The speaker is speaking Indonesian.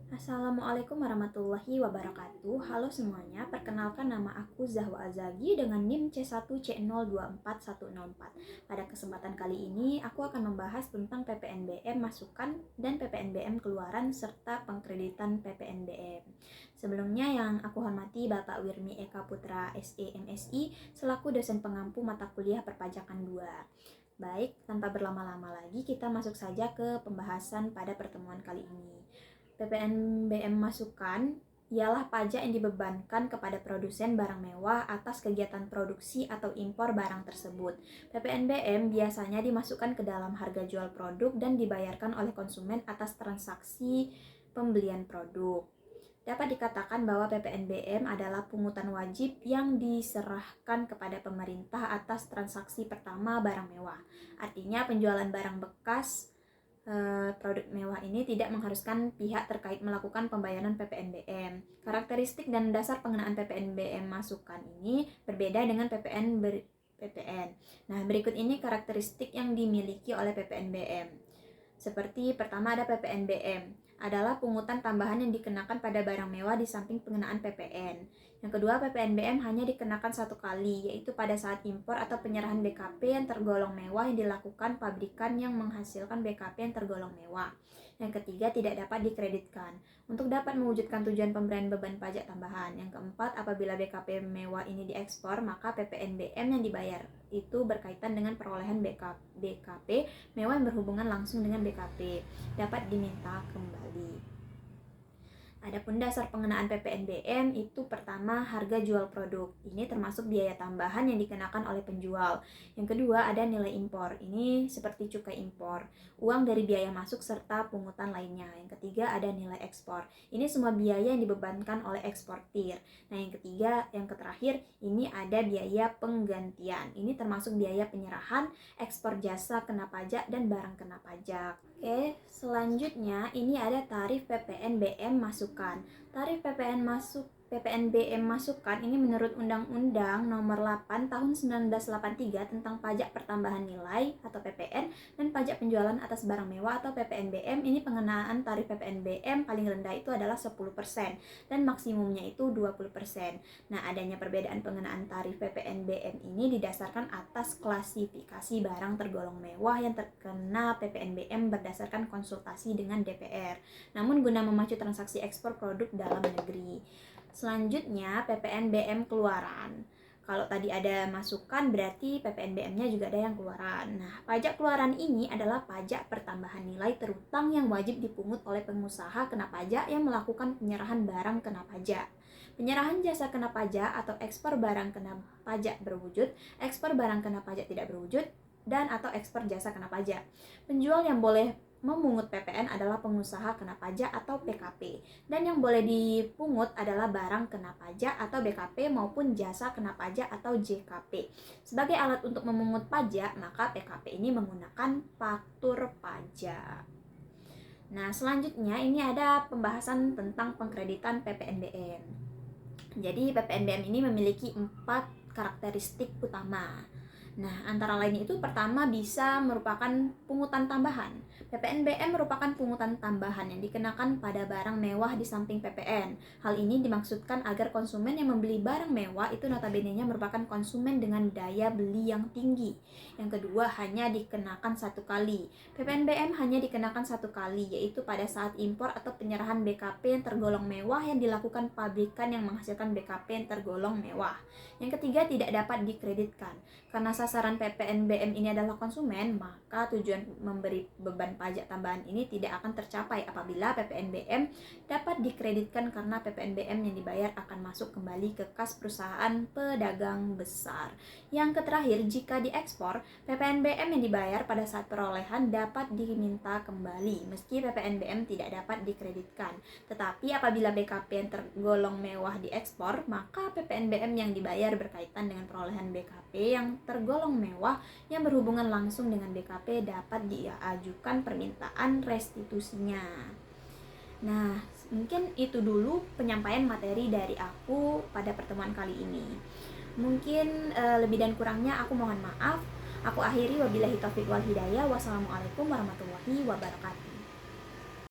Assalamualaikum warahmatullahi wabarakatuh. Halo semuanya, perkenalkan nama aku Zahwa Azagi dengan NIM C1C024104. Pada kesempatan kali ini, aku akan membahas tentang PPNBM masukan dan PPNBM keluaran serta pengkreditan PPNBM. Sebelumnya yang aku hormati Bapak Wirmi Eka Putra SE MSI selaku dosen pengampu mata kuliah perpajakan 2. Baik, tanpa berlama-lama lagi kita masuk saja ke pembahasan pada pertemuan kali ini. PPNBM masukan ialah pajak yang dibebankan kepada produsen barang mewah atas kegiatan produksi atau impor barang tersebut. PPNBM biasanya dimasukkan ke dalam harga jual produk dan dibayarkan oleh konsumen atas transaksi pembelian produk. Dapat dikatakan bahwa PPNBM adalah pungutan wajib yang diserahkan kepada pemerintah atas transaksi pertama barang mewah. Artinya penjualan barang bekas produk mewah ini tidak mengharuskan pihak terkait melakukan pembayaran PPNBM. Karakteristik dan dasar pengenaan PPNBM masukan ini berbeda dengan PPN. Nah, berikut ini karakteristik yang dimiliki oleh PPNBM. Seperti pertama ada PPNBM, adalah pungutan tambahan yang dikenakan pada barang mewah di samping pengenaan PPN. Yang kedua, PPNBM hanya dikenakan satu kali, yaitu pada saat impor atau penyerahan BKP yang tergolong mewah yang dilakukan pabrikan yang menghasilkan BKP yang tergolong mewah. Yang ketiga, tidak dapat dikreditkan untuk dapat mewujudkan tujuan pemberian beban pajak tambahan. Yang keempat, apabila BKP mewah ini diekspor, maka PPNBM yang dibayar itu berkaitan dengan perolehan BKP mewah yang berhubungan langsung dengan BKP, dapat diminta kembali. Adapun dasar pengenaan PPNBM itu pertama harga jual produk. Ini termasuk biaya tambahan yang dikenakan oleh penjual. Yang kedua ada nilai impor. Ini seperti cukai impor, uang dari biaya masuk serta pungutan lainnya. Yang ketiga ada nilai ekspor. Ini semua biaya yang dibebankan oleh eksportir. Nah, yang ketiga, yang terakhir ini ada biaya penggantian. Ini termasuk biaya penyerahan, ekspor jasa kena pajak dan barang kena pajak. Oke, selanjutnya ini ada tarif PPNBM masukan. Tarif PPNBM masukan ini menurut Undang-Undang Nomor 8 Tahun 1983 tentang Pajak Pertambahan Nilai atau PPN dan Pajak Penjualan atas Barang Mewah atau PPNBM. Ini pengenaan tarif PPNBM paling rendah itu adalah 10% dan maksimumnya itu 20%. Nah, adanya perbedaan pengenaan tarif PPNBM ini didasarkan atas klasifikasi barang tergolong mewah yang terkena PPNBM berdasarkan konsultasi dengan DPR. Namun guna memacu transaksi ekspor produk dalam negeri. Selanjutnya PPNBM keluaran. Kalau tadi ada masukan berarti PPNBM-nya juga ada yang keluaran. Nah, pajak keluaran ini adalah pajak pertambahan nilai terutang yang wajib dipungut oleh pengusaha kena pajak yang melakukan penyerahan barang kena pajak. Penyerahan jasa kena pajak atau ekspor barang kena pajak berwujud, ekspor barang kena pajak tidak berwujud, dan atau ekspor jasa kena pajak. Penjual yang boleh memungut PPN adalah pengusaha kena pajak atau PKP, dan yang boleh dipungut adalah barang kena pajak atau BKP maupun jasa kena pajak atau JKP. Sebagai alat untuk memungut pajak, maka PKP ini menggunakan faktur pajak. Nah, selanjutnya ini ada pembahasan tentang pengkreditan PPNBM. Jadi PPNBM ini memiliki 4 karakteristik utama. Nah, antara lain itu pertama bisa merupakan pungutan tambahan. PPNBM merupakan pungutan tambahan yang dikenakan pada barang mewah di samping PPN. Hal ini dimaksudkan agar konsumen yang membeli barang mewah itu notabene-nya merupakan konsumen dengan daya beli yang tinggi. Yang kedua, hanya dikenakan satu kali. PPNBM hanya dikenakan satu kali, yaitu pada saat impor atau penyerahan BKP yang tergolong mewah yang dilakukan pabrikan yang menghasilkan BKP yang tergolong mewah. Yang ketiga, tidak dapat dikreditkan. Karena sasaran PPNBM ini adalah konsumen, maka tujuan memberi beban pajak tambahan ini tidak akan tercapai apabila PPNBM dapat dikreditkan karena PPNBM yang dibayar akan masuk kembali ke kas perusahaan pedagang besar. Yang terakhir, jika diekspor, PPNBM yang dibayar pada saat perolehan dapat diminta kembali meski PPNBM tidak dapat dikreditkan. Tetapi apabila BKP yang tergolong mewah diekspor, maka PPNBM yang dibayar berkaitan dengan perolehan BKP yang tergolong mewah yang berhubungan langsung dengan BKP dapat diajukan permintaan restitusinya. Nah, mungkin itu dulu penyampaian materi dari aku pada pertemuan kali ini. Mungkin lebih dan kurangnya aku mohon maaf. Aku akhiri wabillahi taufiq wal hidayah. Wassalamualaikum warahmatullahi wabarakatuh.